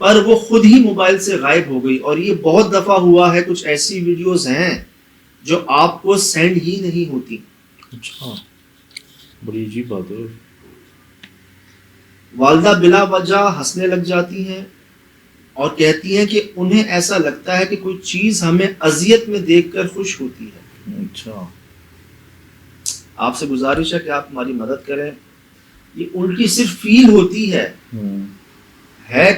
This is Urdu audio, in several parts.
پر وہ خود ہی موبائل سے غائب ہو گئی. اور یہ بہت دفعہ ہوا ہے, کچھ ایسی ویڈیوز ہیں جو آپ کو سینڈ ہی نہیں ہوتی. اچھا, بڑی عجیب بات ہے. والدہ بلا وجہ ہنسنے لگ جاتی ہیں اور کہتی ہیں کہ انہیں ایسا لگتا ہے کہ کوئی چیز ہمیں اذیت میں دیکھ کر خوش ہوتی ہے. اچھا, آپ سے گزارش ہے کہ آپ ہماری مدد کریں. یہ الٹی صرف فیل ہوتی ہے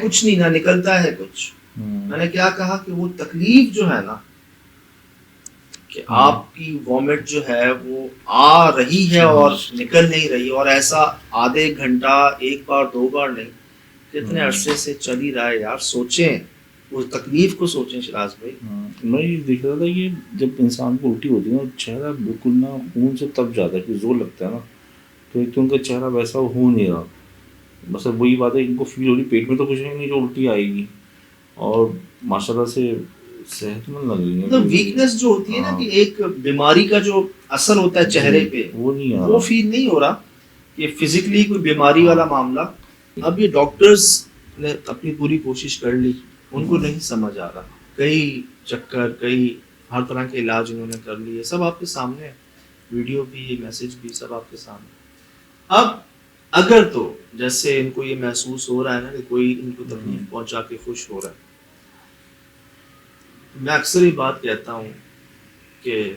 کچھ نہیں, نہ نکلتا ہے کچھ. میں نے کیا کہا کہ وہ تکلیف جو ہے نا, کہ آپ کی وومٹ جو ہے وہ آ رہی ہے اور نکل نہیں رہی, اور ایسا آدھے گھنٹہ, ایک بار دو بار نہیں, کتنے عرصے سے چل ہی رہا ہے یار. سوچیں اس تکلیف کو, سوچیں شراز بھائی. میں یہ دیکھ رہا تھا کہ جب انسان کو الٹی ہوتی ہے نا, چہرہ بالکل نا خون سے تب جاتا ہے, کہ زور لگتا ہے نا, تو ایک تو ان کا چہرہ ویسا ہو نہیں رہا. بس اب وہی بات ہے, ان کو فیل ہو رہی پیٹ میں تو کچھ نہیں جو الٹی آئے گی, اور ماشاء اللہ سے صحت مند لگ رہی ہے. مطلب ویکنس جو ہوتی ہے نا, کہ ایک بیماری کا جو اثر ہوتا ہے چہرے پہ, وہ نہیں وہ فیل نہیں ہو رہا کہ فزیکلی کوئی بیماری والا معاملہ. اب یہ ڈاکٹرز نے اپنی پوری کوشش کر لی, ان کو نہیں سمجھ آ رہا. کئی چکر, کئی ہر طرح کے علاج انہوں نے کر لیے, سب آپ کے سامنے ہے, ویڈیو بھی, میسج بھی, سب آپ کے سامنے. اب اگر تو جیسے ان کو یہ محسوس ہو رہا ہے نا کہ کوئی ان کو تکلیف پہنچا کے خوش ہو رہا ہے, میں اکثر یہ بات کہتا ہوں کہ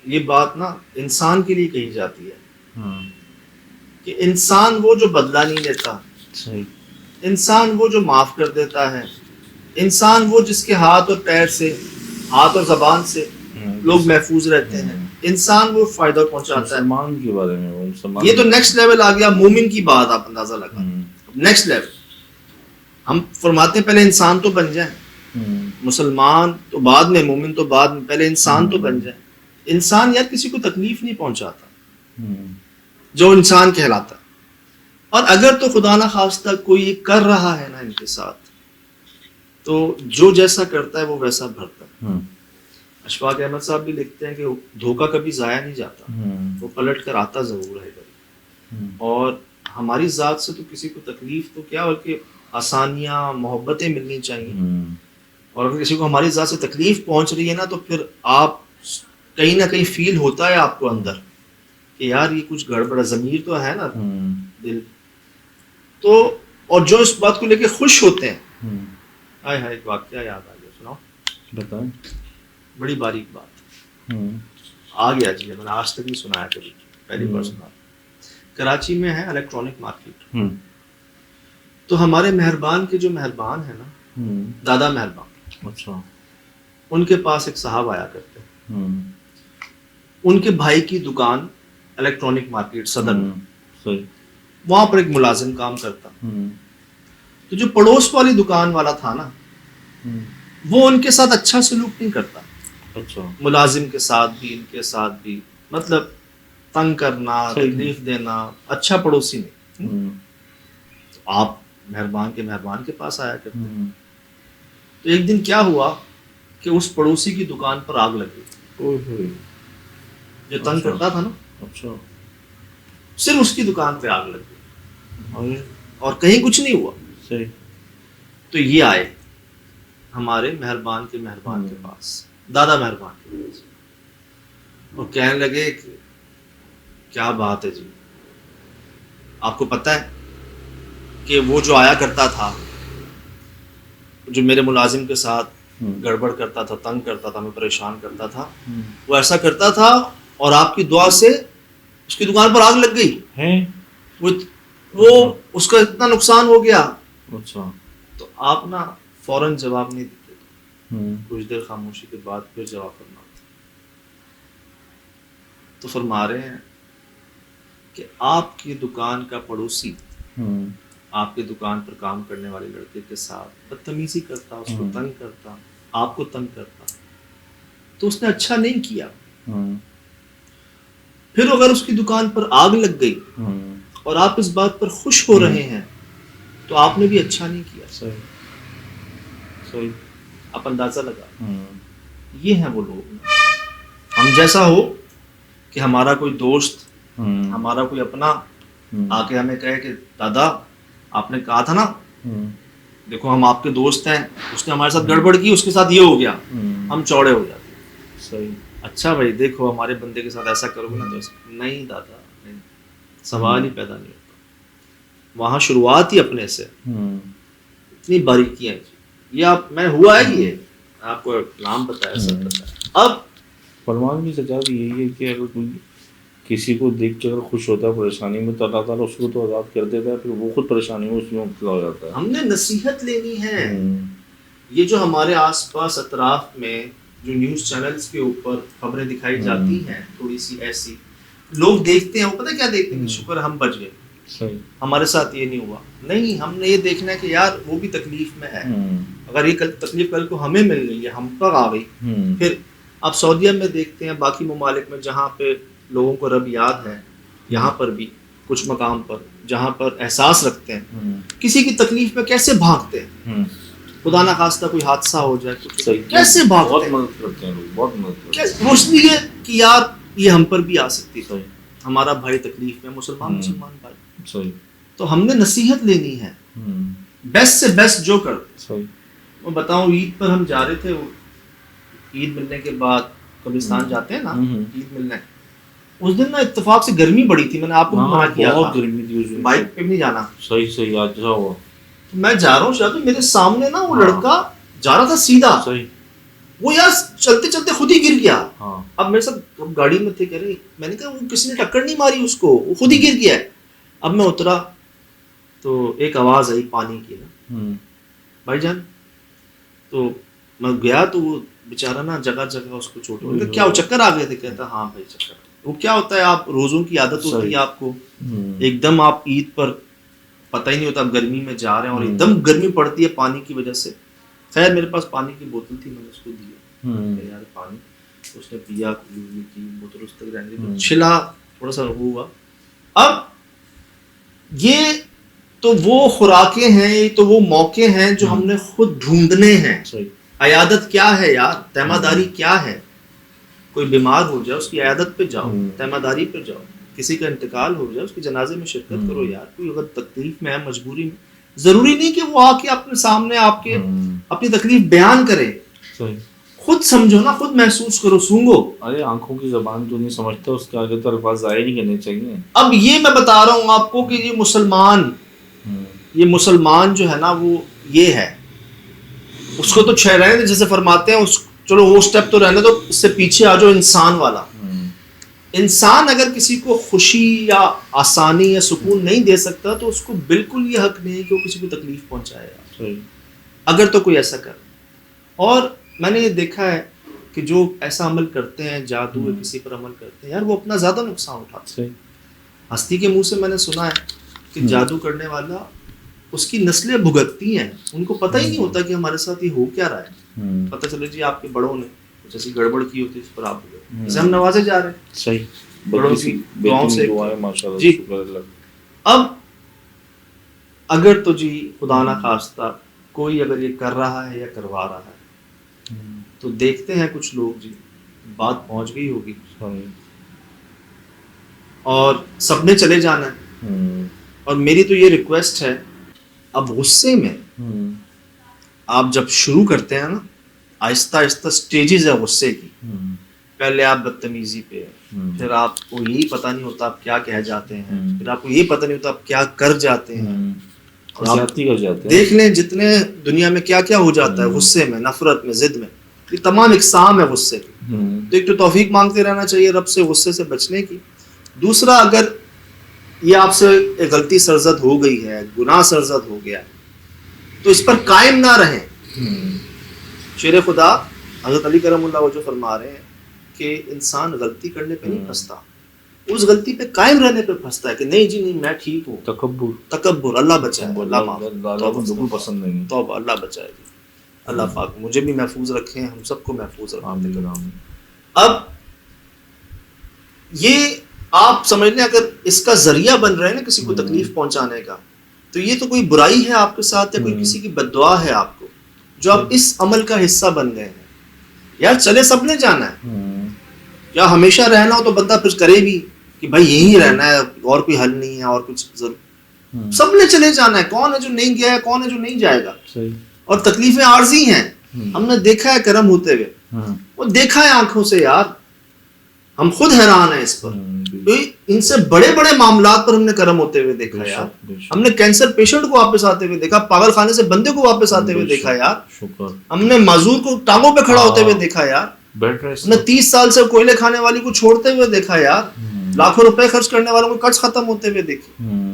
یہ بات نا انسان کے لیے کہی جاتی ہے, کہ انسان وہ جو بدلہ نہیں لیتا, انسان وہ جو معاف کر دیتا ہے, انسان وہ جس کے ہاتھ اور پیر سے, ہاتھ اور زبان سے لوگ محفوظ رہتے ہیں, انسان وہ فائدہ پہنچاتا ہے. مسلمان کے بارے میں یہ تو نیکسٹ لیول آ گیا, مومن کی بات آپ اندازہ لگا. نیکسٹ لیول ہم فرماتے ہیں پہلے انسان تو بن جائیں, مسلمان تو بعد میں, مومن تو بعد میں, پہلے انسان تو بن جائیں. انسان یار کسی کو تکلیف نہیں پہنچاتا جو انسان کہلاتا. اور اگر تو خدا نہ خواستہ کوئی یہ کر رہا ہے نا ان کے ساتھ, تو جو جیسا کرتا ہے وہ ویسا بھرتا ہے. اشفاق احمد صاحب بھی لکھتے ہیں کہ دھوکہ کبھی ضائع نہیں جاتا, وہ پلٹ کر آتا ضرور ہے کبھی. اور ہماری ذات سے تو کسی کو تکلیف تو کیا, بلکہ آسانیاں, محبتیں ملنی چاہیے. اور اگر کسی کو ہماری ذات سے تکلیف پہنچ رہی ہے نا, تو پھر آپ کہیں نہ کہیں فیل ہوتا ہے آپ کو اندر کہ یار یہ کچھ گڑبڑ, ضمیر تو ہے نا, دل تو. اور جو اس بات کو لے کے خوش ہوتے ہیں, ہائے ہائے, ایک واقعہ یاد آ گیا, سناؤ بتائیں. بڑی باریک بات آ گیا جی, میں نے آج تک نہیں سنایا کبھی, پہلی بار سنا. کراچی میں ہے الیکٹرانک مارکیٹ, تو ہمارے مہربان کے جو مہربان ہیں نا, دادا مہربان, اچھا, ان کے پاس ایک صاحب آیا کرتے ہیں. ان کے بھائی کی دکان الیکٹرانک مارکیٹ صدر میں, وہاں پر ایک ملازم کام کرتا. تو جو پڑوس والی دکان والا تھا نا, وہ ان کے ساتھ اچھا سلوک نہیں کرتا. اچھا, ملازم کے ساتھ بھی, ان کے ساتھ بھی, مطلب تنگ کرنا, تکلیف دینا, اچھا پڑوسی نہیں. تو آپ مہربان کے پاس آیا کرتے ہیں. تو ایک دن کیا ہوا کہ اس پڑوسی کی دکان پر آگ لگ گئی, جو تنگ کرتا تھا نا, اچھا, صرف اس کی دکان پہ آگ لگ گئی, اور کہیں کچھ نہیں ہوا. تو یہ آئے ہمارے مہربان کے پاس, دادا مہربان کے پاس, اور کہنے لگے کہ کیا بات ہے جی, آپ کو پتہ ہے کہ وہ جو آیا کرتا تھا, جو میرے ملازم کے ساتھ گڑبڑ کرتا تھا, تنگ کرتا تھا, میں پریشان کرتا تھا, وہ ایسا کرتا تھا, اور آپ کی دعا سے اس کی دکان پر آگ لگ گئی, وہ اس کا اتنا نقصان ہو گیا. تو آپ نا فوراً جواب نہیں دیتے, کچھ دیر خاموشی کے بعد پھر جواب کرنا ہوتا. تو فرما رہے ہیں کہ آپ کی دکان کا پڑوسی آپ کی دکان پر کام کرنے والے لڑکے کے ساتھ بدتمیزی کرتا, اس کو تنگ کرتا, آپ کو تنگ کرتا, تو اس نے اچھا نہیں کیا. پھر اگر اس کی دکان پر آگ لگ گئی اور آپ اس بات پر خوش ہو رہے ہیں, تو آپ نے بھی اچھا نہیں کیا. صحیح. آپ اندازہ لگا. یہ ہیں وہ لوگ. ہم جیسا ہو کہ ہمارا کوئی دوست, ہمارا کوئی اپنا آ کے ہمیں کہے کہ دادا آپ نے کہا تھا نا دیکھو ہم آپ کے دوست ہیں, اس نے ہمارے ساتھ گڑبڑ کی, اس کے ساتھ یہ ہو گیا, ہم چوڑے ہو جاتے ہیں. صحیح. اچھا بھائی دیکھو ہمارے بندے کے ساتھ ایسا کرو گے نا تو نہیں دادا نہیں, سوال ہی پیدا نہیں ہوتا. وہاں شروعات ہی اپنے سے, اتنی باریکیاں یہ آپ میں ہوا ہے, یہ آپ کو نام بتایا سب بتایا. اب فرمان کی سزا بھی یہی ہے کہ اگر کوئی کسی کو دیکھ کے اگر خوش ہوتا ہے پریشانی میں تو اللہ تعالیٰ اس کو تو آزاد کر دیتا ہے, پھر وہ خود پریشانی میں اس میں مبتلا ہو جاتا ہے. ہم نے نصیحت لینی ہے. یہ جو ہمارے آس پاس اطراف میں جو نیوز چینلز کے اوپر خبریں دکھائی جاتی ہیں تھوڑی سی ایسی, لوگ دیکھتے ہیں, وہ پتہ کیا دیکھتے ہیں کہ شکر ہم بچ گئے, ہمارے ساتھ یہ نہیں ہوا. نہیں, ہم نے یہ دیکھنا ہے کہ یار وہ بھی تکلیف میں ہے, اگر یہ تکلیف کل کو ہمیں مل گئی ہے, ہم پر آ گئی, پھر آپ سعودیہ میں دیکھتے ہیں, باقی ممالک میں جہاں پہ لوگوں کو رب یاد ہے, یہاں پر بھی کچھ مقام پر جہاں پر احساس رکھتے ہیں, کسی کی تکلیف میں کیسے بھاگتے ہیں, خدا نہ خواستہ کوئی حادثہ ہو جائے کچھ کیسے بھاگتے ہیں, بہت مدد کرتے ہیں لوگ, بہت مدد کرتے ہیں. وہ اس لیے کہ یار یہ ہم پر بھی آ سکتی ہے, ہمارا بھائی تکلیف میں, مسلمان بھائی. تو ہم نے نصیحت لینی ہے, بیسٹ سے بیسٹ جو کر. میں بتاؤں, عید پر ہم جا رہے تھے, عید ملنے کے بعد قبرستان جاتے ہیں نا عید ملنے, اس دن نا اتفاق سے گرمی بڑی تھی, میں نے آپ کو منع کیا تھا بائک پہ نہیں جانا. صحیح آج ہوا. میں جا رہا ہوں شاید, میرے سامنے نا وہ لڑکا جا رہا تھا سیدھا, وہ یار چلتے چلتے خود ہی گر گیا. اب میرے ساتھ گاڑی میں تھے, کہہ رہے, میں نے کہا وہ کسی نے ٹکر نہیں ماری اس کو, وہ خود ہی گر گیا ہے. اب میں اترا تو ایک آواز آئی پانی کی نا, بھائی جان. تو میں گیا تو وہ بیچارہ نا جگہ جگہ اس کو چوٹ ہوئی. کیا وہ چکر آ گئے تھے؟ کہتا ہاں بھائی چکر. وہ کیا ہوتا ہے, آپ روزوں کی عادت ہوتی ہے آپ کو, ایک دم آپ عید پر پتہ ہی نہیں ہوتا, آپ گرمی میں جا رہے ہیں اور ایک دم گرمی پڑتی ہے پانی کی وجہ سے. خیر میرے پاس پانی کی بوتل تھی, میں نے اس کو دیا یار پانی, اس نے پیا, کی بوتل اس تک رہنے دی, چھلا, تھوڑا سا ہوا. اب یہ تو وہ خوراکیں ہیں, یہ تو وہ موقع ہیں جو ہم نے خود ڈھونڈنے ہیں. عیادت کیا ہے یار, تیمہ داری کیا ہے؟ کوئی بیمار ہو جائے اس کی عیادت پہ جاؤ, تیمہ داری پہ جاؤ. کسی کا انتقال ہو جائے اس کے جنازے میں شرکت کرو یار. کوئی اگر تکلیف میں ہے, مجبوری میں, ضروری نہیں کہ وہ آ کے اپنے سامنے آپ کے اپنی تکلیف بیان کرے. خود سمجھو نا, خود محسوس کرو, سونگو. ارے آنکھوں کی زبان جو نہیں سمجھتا اس کے آگے تو الفاظ ظاہر نہیں کرنے چاہیے. اب یہ میں بتا رہا ہوں آپ کو کہ یہ مسلمان جو ہے نا وہ یہ ہے, اس کو تو رہنے دے, جیسے فرماتے ہیں چلو وہ اسٹیپ تو رہنے دو, اس سے پیچھے آ جاؤ انسان والا. انسان اگر کسی کو خوشی یا آسانی یا سکون نہیں دے سکتا تو اس کو بالکل یہ حق نہیں ہے کہ وہ کسی کو تکلیف پہنچائے, اگر تو کوئی ایسا کر. اور میں نے یہ دیکھا ہے کہ جو ایسا عمل کرتے ہیں, جادو یا کسی پر عمل کرتے ہیں, یار وہ اپنا زیادہ نقصان اٹھاتے ہیں. ہستی کے منہ سے میں نے سنا ہے کہ جادو کرنے والا, اس کی نسلیں بھگتتی ہیں, ان کو پتہ ہی نہیں ہوتا کہ ہمارے ساتھ یہ ہو کیا رہا ہے. پتہ چلے جی آپ کے بڑوں نے کچھ ایسی گڑبڑ کی ہوتی ہے, اس پر آپ اسے ہم نوازے جا رہے ہیں. صحیح, بڑوں کی دعاؤں سے. جی. اب اگر تو جی خدا نہ خواستہ کوئی اگر یہ کر رہا ہے یا کروا رہا ہے تو دیکھتے ہیں کچھ لوگ, جی بات پہنچ گئی ہوگی اور سب نے چلے جانا ہے. اور میری تو یہ ریکویسٹ ہے, اب غصے میں آپ جب شروع کرتے ہیں نا, آہستہ آہستہ سٹیجز ہے غصے کی. پہلے آپ بدتمیزی پہ, پھر آپ کو یہی پتہ نہیں ہوتا آپ کیا کہہ جاتے ہیں, پھر آپ کو یہی پتہ نہیں ہوتا آپ کیا کر جاتے ہیں. دیکھ لیں جتنے دنیا میں کیا کیا ہو جاتا ہے غصے میں, نفرت میں, ضد میں, یہ تمام اقسام ہے غصے کی. تو ایک تو توفیق مانگتے رہنا چاہیے رب سے غصے سے بچنے کی. دوسرا, اگر یہ آپ سے ایک غلطی سرزد ہو گئی ہے, گناہ سرزد ہو گیا ہے, تو اس پر قائم نہ رہیں. شیر خدا حضرت علی کرم اللہ وجہ فرما رہے ہیں کہ انسان غلطی کرنے پہ نہیں پھنستا, اس غلطی پہ قائم رہنے پہ پھنستا ہے کہ نہیں جی نہیں میں ٹھیک ہوں. تکبر اللہ بچائے, اللہ پسند نہیں. توبہ, اللہ بچائے گی. اللہ پاک مجھے بھی محفوظ رکھیں, ہم سب کو محفوظ رکھیں. اب یہ آپ سمجھ لیں اگر اس کا ذریعہ بن رہے ہیں نا کسی کو تکلیف پہنچانے کا, تو یہ تو کوئی برائی ہے آپ کے ساتھ یا کوئی کسی کی بد دعا ہے آپ کو, جو آپ اس عمل کا حصہ بن گئے ہیں. یار چلے سب نے جانا ہے, یا ہمیشہ رہنا ہو تو بندہ پھر کرے بھی کہ بھائی یہی رہنا ہے, اور کوئی حل نہیں ہے اور کچھ ضرور. سب نے چلے جانا ہے، کون ہے جو نہیں گیا ہے، کون ہے جو نہیں جائے گا. صحیح. اور تکلیفیں عارضی ہیں، ہم نے دیکھا ہے کرم ہوتے ہوئے، وہ دیکھا ہے آنکھوں سے یار، ہم خود حیران ہیں اس پر. ان سے بڑے بڑے معاملات پر ہم نے کرم ہوتے ہوئے دیکھا یار. ہم نے کینسر پیشنٹ کو واپس آتے ہوئے دیکھا، پاگل خانے سے بندے کو واپس آتے ہوئے دیکھا یار. ہم نے معذور کو ٹانگوں پہ کھڑا ہوتے ہوئے دیکھا یار. ہم نے 30 سال سے کوئلے کھانے والی کو چھوڑتے ہوئے دیکھا یار. لاکھوں روپے خرچ کرنے والوں کو قرض ختم ہوتے ہوئے دیکھے.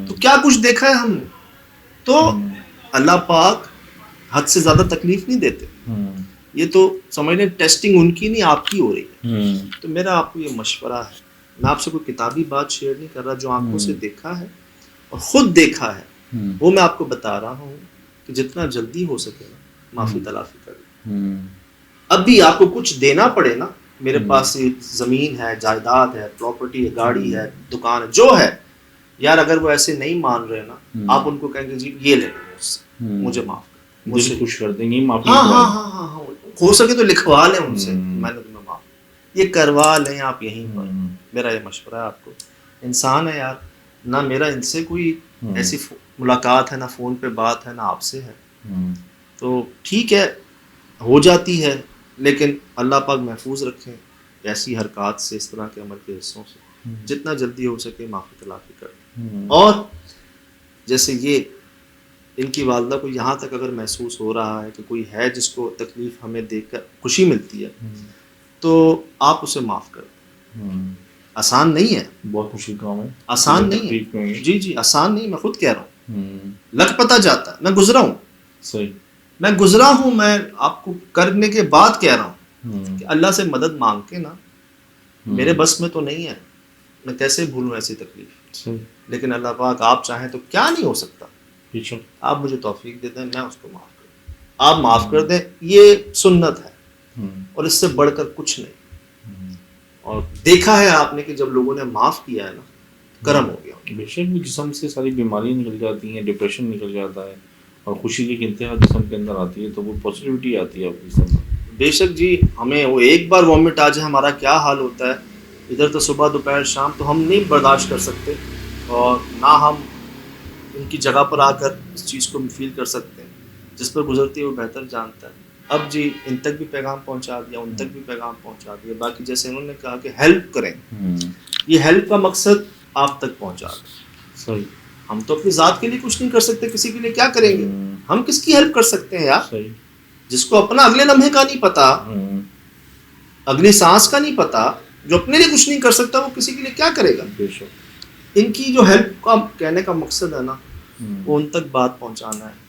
تو کیا کچھ دیکھا ہے ہم نے. تو اللہ پاک حد سے زیادہ تکلیف نہیں دیتے. یہ تو سمجھ لیں ٹیسٹنگ ان کی نہیں آپ کی ہو رہی ہے. تو میرا آپ کو یہ مشورہ ہے، میں آپ سے کوئی کتابی بات شیئر نہیں کر رہا، جو آنکھوں سے دیکھا ہے اور خود دیکھا ہے وہ میں آپ کو بتا رہا ہوں کہ جتنا جلدی ہو سکے نا معافی تلافی کریں. اب بھی آپ کو کچھ دینا پڑے نا، میرے پاس زمین ہے، جائیداد ہے، پراپرٹی ہے، گاڑی ہے، دکان ہے، جو ہے یار، اگر وہ ایسے نہیں مان رہے نا، آپ ان کو کہیں گے جی یہ لے لیں مجھ سے، مجھے معاف کر، مجھے خوش کر دیں گے معافی. ہاں ہو سکے تو لکھوا لیں ان سے، میں نے تمہیں معاف، یہ کروا لیں آپ یہیں پر. میرا یہ مشورہ ہے آپ کو. انسان ہے یار، نہ میرا ان سے کوئی ایسی ملاقات ہے، نہ فون پہ بات ہے، نہ آپ سے ہے. تو ٹھیک ہے ہو جاتی ہے، لیکن اللہ پاک محفوظ رکھیں ایسی حرکات سے، اس طرح کے عمل کے حصوں سے. جتنا جلدی ہو سکے معافی تلافی کریں. اور جیسے یہ ان کی والدہ کو یہاں تک اگر محسوس ہو رہا ہے کہ کوئی ہے جس کو تکلیف ہمیں دیکھ کر خوشی ملتی ہے، تو آپ اسے معاف کر دیں. آسان نہیں ہے، بہت مشکل کام ہے، آسان نہیں ہے. جی آسان نہیں، میں خود کہہ رہا ہوں، لگ پتہ جاتا ہے، میں گزرا ہوں. صحیح. میں گزرا ہوں، میں آپ کو کرنے کے بعد کہہ رہا ہوں کہ اللہ سے مدد مانگ کے نا، میرے بس میں تو نہیں ہے، میں کیسے بھولوں ایسی تکلیف. لیکن اللہ پاک آپ چاہیں تو کیا نہیں ہو سکتا. آپ مجھے توفیق دے دیں، میں اس کو معاف کر دوں، آپ معاف کر دیں. یہ سنت ہے اور اس سے بڑھ کر کچھ نہیں. اور دیکھا ہے آپ نے کہ جب لوگوں نے معاف کیا ہے نا، کرم ہو گیا. بے شک بھی جسم سے ساری بیماریاں نکل جاتی ہیں، ڈپریشن نکل جاتا ہے، اور خوشی کی ایک انتہا جسم کے اندر آتی ہے، تو وہ پازیٹیوٹی آتی ہے آپ کی سب. بے شک جی، ہمیں وہ ایک بار وامٹ آ جائے ہمارا کیا حال ہوتا ہے. ادھر تو صبح دوپہر شام تو ہم نہیں برداشت کر سکتے، اور نہ ہم ان کی جگہ پر آ کر اس چیز کو فیل کر سکتے ہیں. جس پر گزرتی ہے وہ بہتر جانتا ہے. اب جی ان تک بھی پیغام پہنچا دیا، ان تک بھی پیغام پہنچا دیا. باقی جیسے انہوں نے کہا کہ ہیلپ کریں، یہ ہیلپ کا مقصد آپ تک پہنچا دیں. صحیح. ہم تو اپنی ذات کے لیے کچھ نہیں کر سکتے، کسی کے لیے کیا کریں گے. ہم کس کی ہیلپ کر سکتے ہیں یار؟ صحیح. جس جس کو اپنا اگلے لمحے کا نہیں پتا، اگلی سانس کا نہیں پتا، جو اپنے لیے کچھ نہیں کر سکتا، وہ کسی کے لیے کیا کرے گا. بے شک. ان کی جو ہیلپ کا کہنے کا مقصد ہے نا، وہ ان تک بات پہنچانا ہے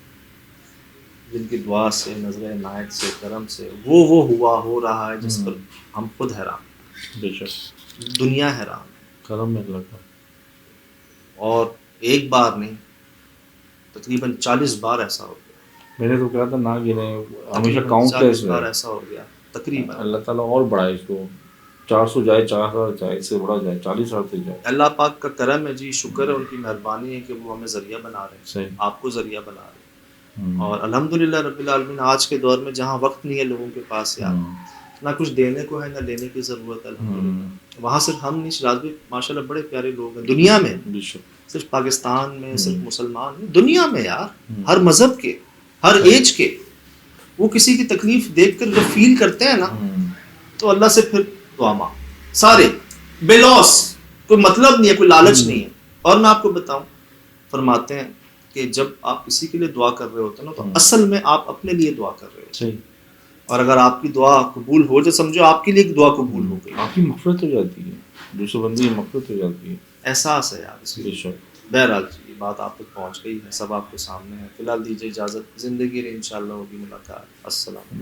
جن کی دعا سے، نظر عنایت سے، کرم سے وہ ہوا ہو رہا ہے جس پر ہم خود حیران. بے شک. دنیا حیران. کرم ہے اللہ کا. اور ایک بار نہیں، تقریباً 40 بار ایسا ہو گیا. میں نے تو کہا تھا نہ گنے، ہمیشہ کاؤنٹ لیس بار ایسا ہو گیا تقریباً. اللہ تعالیٰ اور بڑھائے اس کو، 400 جائے، 4000 جائے، اس سے بڑا جائے، 40,000 سے جائے. اللہ پاک کا کرم ہے جی، شکر ہے ان کی مہربانی ہے کہ وہ ہمیں ذریعہ بنا رہے ہیں. صحیح. آپ کو ذریعہ بنا رہے ہیں. اور الحمدللہ رب العالمین آج کے دور میں جہاں وقت نہیں ہے لوگوں کے پاس یار، نہ کچھ دینے کو ہے نہ لینے کی ضرورت ہے الحمدللہ. وہاں صرف ہم نہیں، شراز بھی ماشاء اللہ بڑے پیارے لوگ ہیں دنیا میں، صرف پاکستان میں، صرف مسلمان نہیں، دنیا میں یار، ہر مذہب کے، ہر ایج کے. وہ کسی کی تکلیف دیکھ کر جب فیل کرتے ہیں نا، تو اللہ سے پھر دعا مانگ، سارے بے لوس، کوئی مطلب نہیں ہے، کوئی لالچ نہیں ہے. اور میں آپ کو بتاؤں، فرماتے ہیں کہ جب آپ کسی کے لیے دعا کر رہے ہوتے ہیں نا، تو اصل میں آپ اپنے لیے دعا کر رہے ہوتے ہیں. اور اگر آپ کی دعا قبول ہو جائے، سمجھو آپ کے لیے ایک دعا قبول ہو گئی، آپ کی مغفرت ہو جاتی ہے، دوسرے بندے کی مغفرت ہو جاتی ہے. احساس ہے یار اس لیے. بہرحال یہ بات آپ تک پہنچ گئی ہے، سب آپ کے سامنے ہے. فی الحال دیجیے اجازت، زندگی میں انشاءاللہ ہوگی ملاقات. السلام.